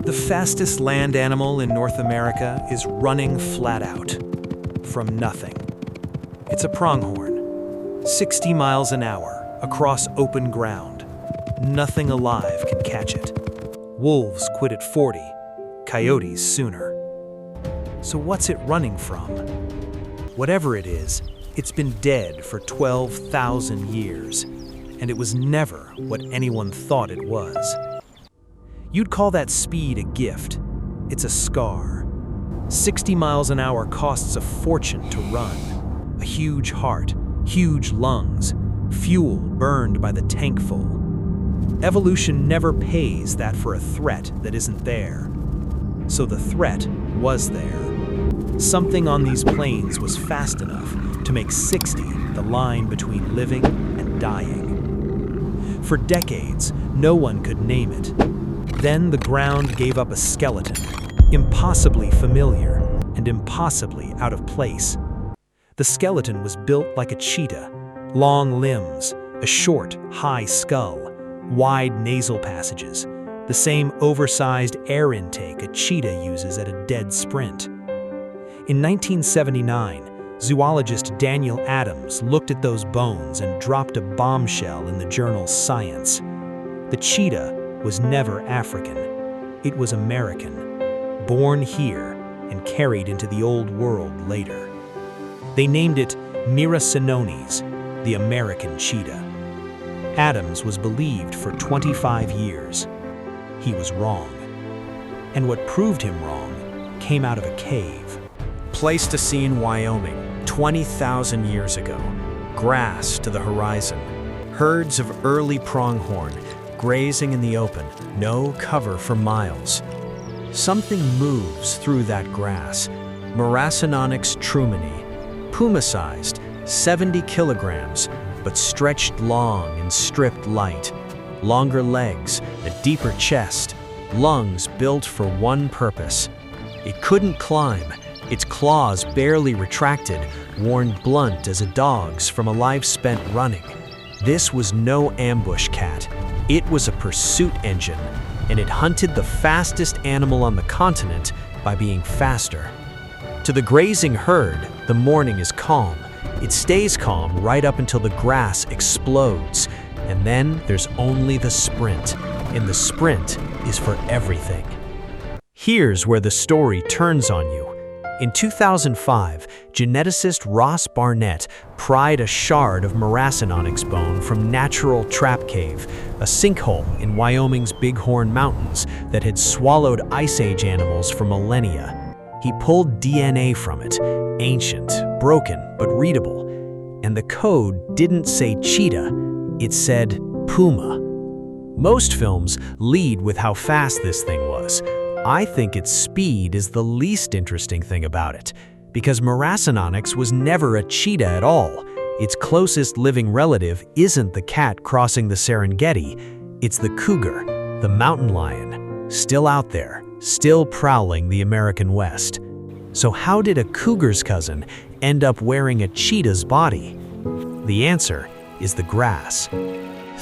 The fastest land animal in North America is running flat out, from nothing. It's a pronghorn, 60 miles an hour, across open ground. Nothing alive can catch it. Wolves quit at 40, coyotes sooner. So what's it running from? Whatever it is, it's been dead for 12,000 years, and it was never what anyone thought it was. You'd call that speed a gift. It's a scar. 60 miles an hour costs a fortune to run. A huge heart, huge lungs, fuel burned by the tankful. Evolution never pays that for a threat that isn't there. So the threat was there. Something on these plains was fast enough to make 60 the line between living and dying. For decades, no one could name it. Then the ground gave up a skeleton, impossibly familiar and impossibly out of place. The skeleton was built like a cheetah, long limbs, a short, high skull, wide nasal passages, the same oversized air intake a cheetah uses at a dead sprint. In 1979, zoologist Daniel Adams looked at those bones and dropped a bombshell in the journal Science. The cheetah was never African. It was American, born here and carried into the Old World later. They named it Miracinonyx, the American cheetah. Adams was believed for 25 years. He was wrong. And what proved him wrong came out of a cave. Pleistocene, Wyoming, 20,000 years ago. Grass to the horizon. Herds of early pronghorn grazing in the open, no cover for miles. Something moves through that grass. Miracinonyx trumani, puma-sized, 70 kilograms, but stretched long and stripped light. Longer legs, a deeper chest, lungs built for one purpose. It couldn't climb. Its claws barely retracted, worn blunt as a dog's from a life spent running. This was no ambush cat. It was a pursuit engine, and it hunted the fastest animal on the continent by being faster. To the grazing herd, the morning is calm. It stays calm right up until the grass explodes, and then there's only the sprint, and the sprint is for everything. Here's where the story turns on you. In 2005, geneticist Ross Barnett pried a shard of Miracinonyx bone from Natural Trap Cave, a sinkhole in Wyoming's Bighorn Mountains that had swallowed Ice Age animals for millennia. He pulled DNA from it, ancient, broken, but readable. And the code didn't say cheetah, it said puma. Most films lead with how fast this thing was. I think its speed is the least interesting thing about it, because Miracinonyx was never a cheetah at all. Its closest living relative isn't the cat crossing the Serengeti, it's the cougar, the mountain lion, still out there, still prowling the American West. So how did a cougar's cousin end up wearing a cheetah's body? The answer is the grass.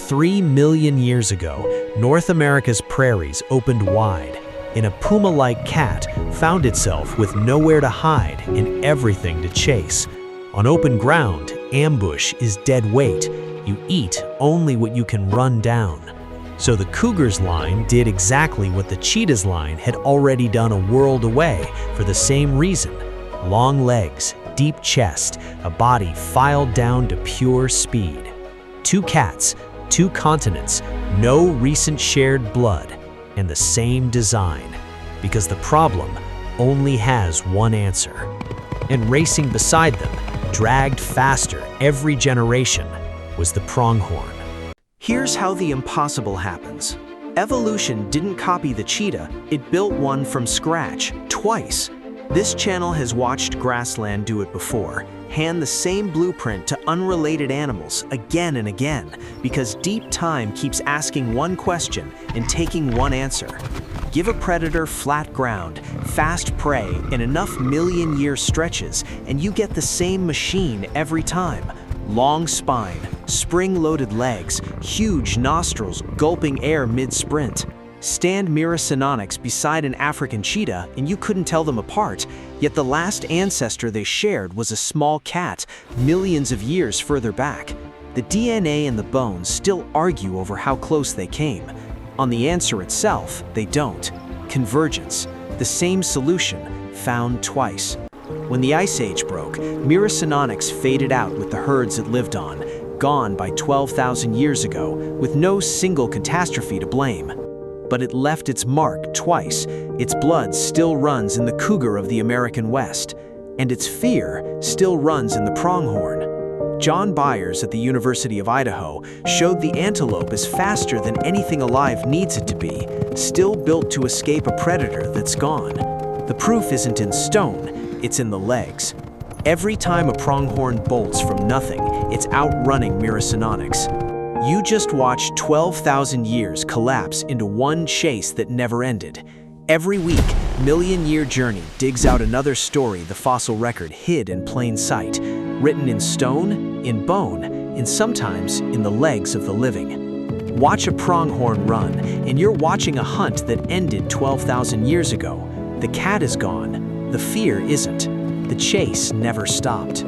3 million years ago, North America's prairies opened wide, and a puma-like cat found itself with nowhere to hide and everything to chase. On open ground, ambush is dead weight. You eat only what you can run down. So the cougar's line did exactly what the cheetah's line had already done a world away for the same reason. Long legs, deep chest, a body filed down to pure speed. 2 cats, 2 continents, no recent shared blood, and the same design, because the problem only has one answer. And racing beside them, dragged faster every generation, was the pronghorn. Here's how the impossible happens. Evolution didn't copy the cheetah, it built one from scratch, twice. This channel has watched grassland do it before, hand the same blueprint to unrelated animals again and again, because deep time keeps asking one question and taking one answer. Give a predator flat ground, fast prey, and enough million-year stretches, and you get the same machine every time. Long spine, spring-loaded legs, huge nostrils gulping air mid-sprint. Stand Miracinonyx beside an African cheetah and you couldn't tell them apart, yet the last ancestor they shared was a small cat millions of years further back. The DNA and the bones still argue over how close they came. On the answer itself, they don't. Convergence, the same solution, found twice. When the Ice Age broke, Miracinonyx faded out with the herds it lived on, gone by 12,000 years ago, with no single catastrophe to blame. But it left its mark twice. Its blood still runs in the cougar of the American West, and its fear still runs in the pronghorn. John Byers at the University of Idaho showed the antelope is faster than anything alive needs it to be, still built to escape a predator that's gone. The proof isn't in stone, it's in the legs. Every time a pronghorn bolts from nothing, it's outrunning Miracinonyx. You just watched 12,000 years collapse into one chase that never ended. Every week, Million-Year Journey digs out another story the fossil record hid in plain sight, written in stone, in bone, and sometimes in the legs of the living. Watch a pronghorn run, and you're watching a hunt that ended 12,000 years ago. The cat is gone. The fear isn't. The chase never stopped.